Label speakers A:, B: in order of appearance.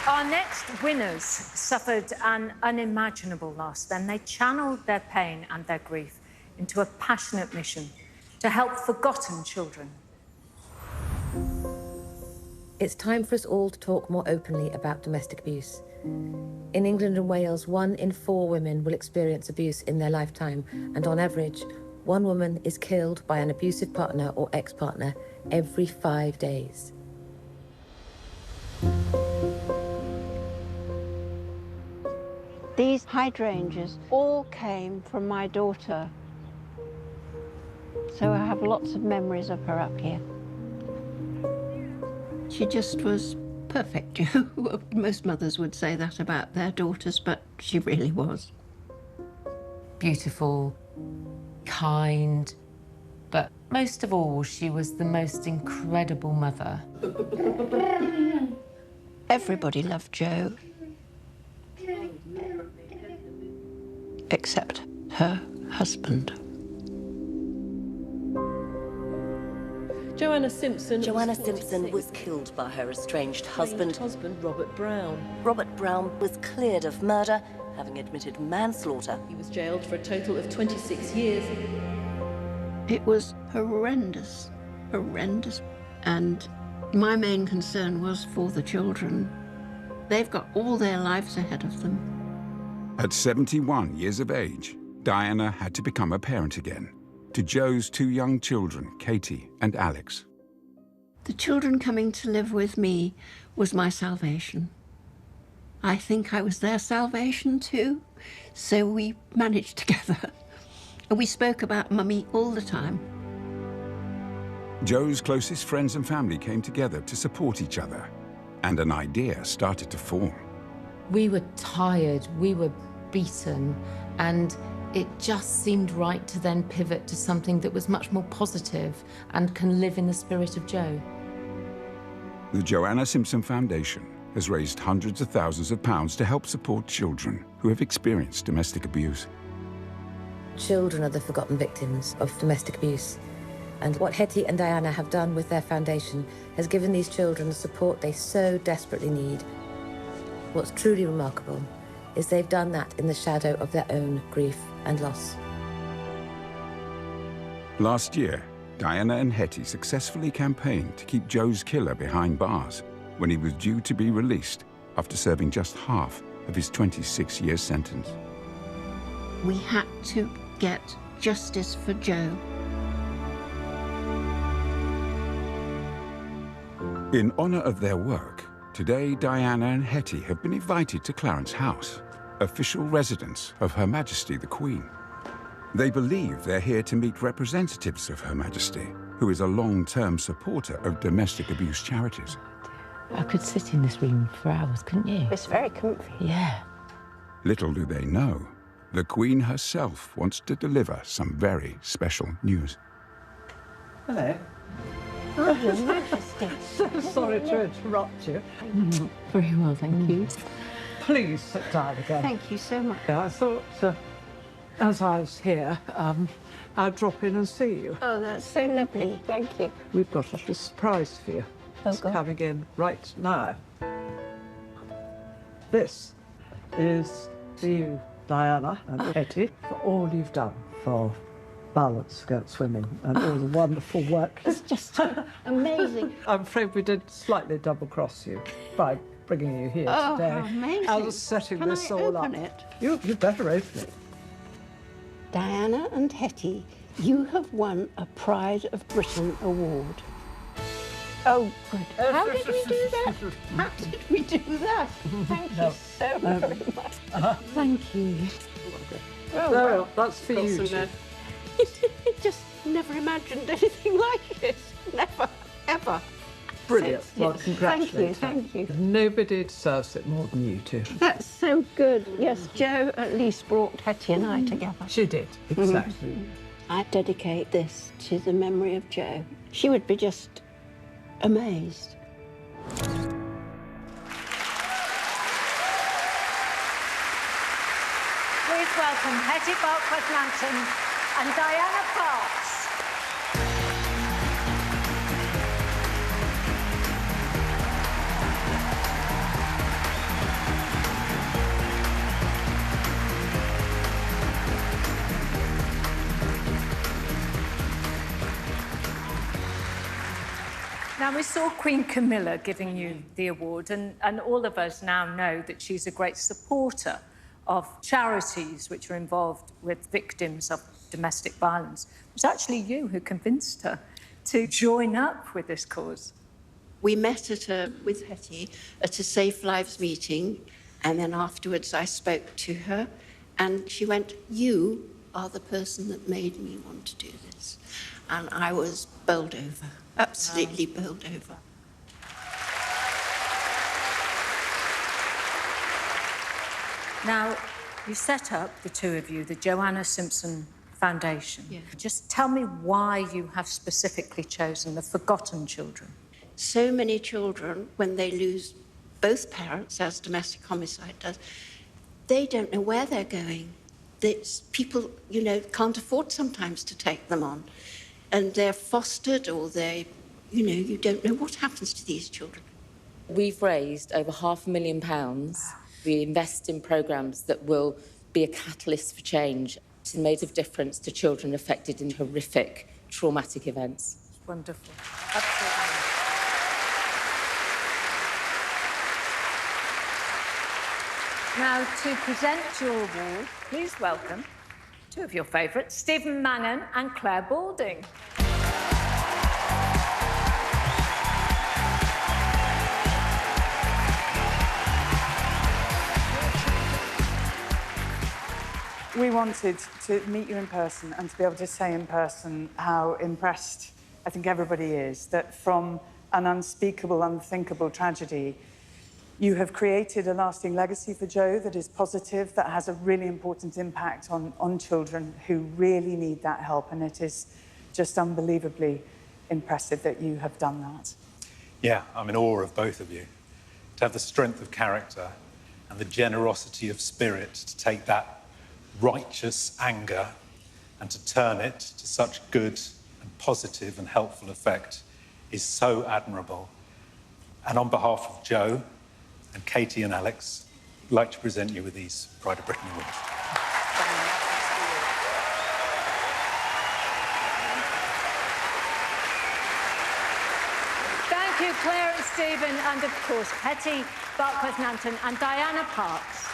A: Our next winners suffered an unimaginable loss. Then they channeled their pain and their grief into a passionate mission to help forgotten children.
B: It's time for us all to talk more openly about domestic abuse. In England and Wales, 1 in 4 women will experience abuse in their lifetime, and on average, 1 woman is killed by an abusive partner or ex-partner every 5 days.
C: These hydrangeas all came from my daughter. So I have lots of memories of her up here. She just was perfect. Most mothers would say that about their daughters, but she really was.
D: Beautiful, kind, but most of all, she was the most incredible mother.
C: Everybody loved Jo, except her husband.
E: Joanna Simpson
F: was killed by her estranged husband,
E: Robert Brown.
F: Robert Brown was cleared of murder, having admitted manslaughter.
E: He was jailed for a total of 26 years.
C: It was horrendous, horrendous. And my main concern was for the children. They've got all their lives ahead of them.
G: At 71 years of age, Diana had to become a parent again to Jo's 2 young children, Katie and Alex.
C: The children coming to live with me was my salvation. I think I was their salvation too, so we managed together. And we spoke about Mummy all the time.
G: Jo's closest friends and family came together to support each other, and an idea started to form.
D: We were tired, we were beaten, and it just seemed right to then pivot to something that was much more positive and can live in the spirit of Jo.
G: The Joanna Simpson Foundation has raised hundreds of thousands of pounds to help support children who have experienced domestic abuse.
B: Children are the forgotten victims of domestic abuse. And what Hetti and Diana have done with their foundation has given these children the support they so desperately need. What's truly remarkable is they've done that in the shadow of their own grief and loss.
G: Last year, Diana and Hetti successfully campaigned to keep Jo's killer behind bars when he was due to be released after serving just half of his 26-year sentence.
C: We had to get justice for Jo.
G: In honour of their work, today Diana and Hetti have been invited to Clarence House, official residence of Her Majesty the Queen. They believe they're here to meet representatives of Her Majesty, who is a long-term supporter of domestic abuse charities.
D: I could sit in this room for hours, couldn't you?
C: It's very comfy.
D: Yeah.
G: Little do they know, the Queen herself wants to deliver some very special news.
H: Hello.
C: Oh, Your Majesty.
H: So sorry to interrupt you.
D: Very well, thank you.
H: Please sit down again.
C: Thank you so much.
H: I thought, as I was here, I'd drop in and see you.
C: Oh, that's so lovely. Thank you.
H: We've got a little surprise for you.
C: Oh,
H: It's
C: God.
H: coming in right now. This is for you, Diana and Hetti, for all you've done for violence against women and all the wonderful work.
C: It's just amazing.
H: I'm afraid we did slightly double-cross you by bringing you here
C: Oh,
H: today.
C: how amazing.
H: I was setting
C: Can
H: this
C: I
H: all
C: open
H: up.
C: it?
H: You better open it.
C: Diana and Hetti, you have won a Pride of Britain award. Oh, good. How did we do that? How did we do that? Thank you so very much.
D: Thank you.
C: Oh,
H: There we
C: wow.
H: are. That's for you.
C: Got some,
H: two.
C: Just never imagined anything like this. Never, ever.
H: Brilliant. Well,
C: Yes.
H: congratulations.
C: Thank you.
H: Nobody deserves it more than you two.
C: That's so good. Yes, Jo at least brought Hetti and I together.
H: She did, exactly.
C: I dedicate this to the memory of Jo. She would be just amazed.
A: Please welcome Hetti Barkworth-Nanton and Diana Parkes. Now, we saw Queen Camilla giving you the award, and all of us now know that she's a great supporter of charities which are involved with victims of domestic violence. It was actually you who convinced her to join up with this cause.
C: We met with Hetty at a Safe Lives meeting, and then afterwards I spoke to her, and she went, "You are the person that made me want to do this." And I was bowled over, absolutely bowled over.
A: Now, you set up, the two of you, the Joanna Simpson Foundation.
C: Yeah.
A: Just tell me why you have specifically chosen the forgotten children.
C: So many children, when they lose both parents, as domestic homicide does, they don't know where they're going. People, can't afford sometimes to take them on. And they're fostered, or you don't know what happens to these children.
D: We've raised over £500,000. We invest in programmes that will be a catalyst for change. It's made a difference to children affected in horrific, traumatic events.
A: It's wonderful. Absolutely. Now, to present your award, please welcome two of your favourites, Stephen Mangan and Claire Balding.
I: We wanted to meet you in person and to be able to say in person how impressed I think everybody is that from an unspeakable, unthinkable tragedy, you have created a lasting legacy for Joe that is positive, that has a really important impact on children who really need that help, and it is just unbelievably impressive that you have done that.
J: Yeah, I'm in awe of both of you. To have the strength of character and the generosity of spirit to take that righteous anger and to turn it to such good and positive and helpful effect is so admirable. And on behalf of Joe and Katie and Alex, I'd like to present you with these Pride of Britain awards.
A: Thank you, Claire and Stephen, and of course, Hetti Barkworth-Nanton and Diana Parkes.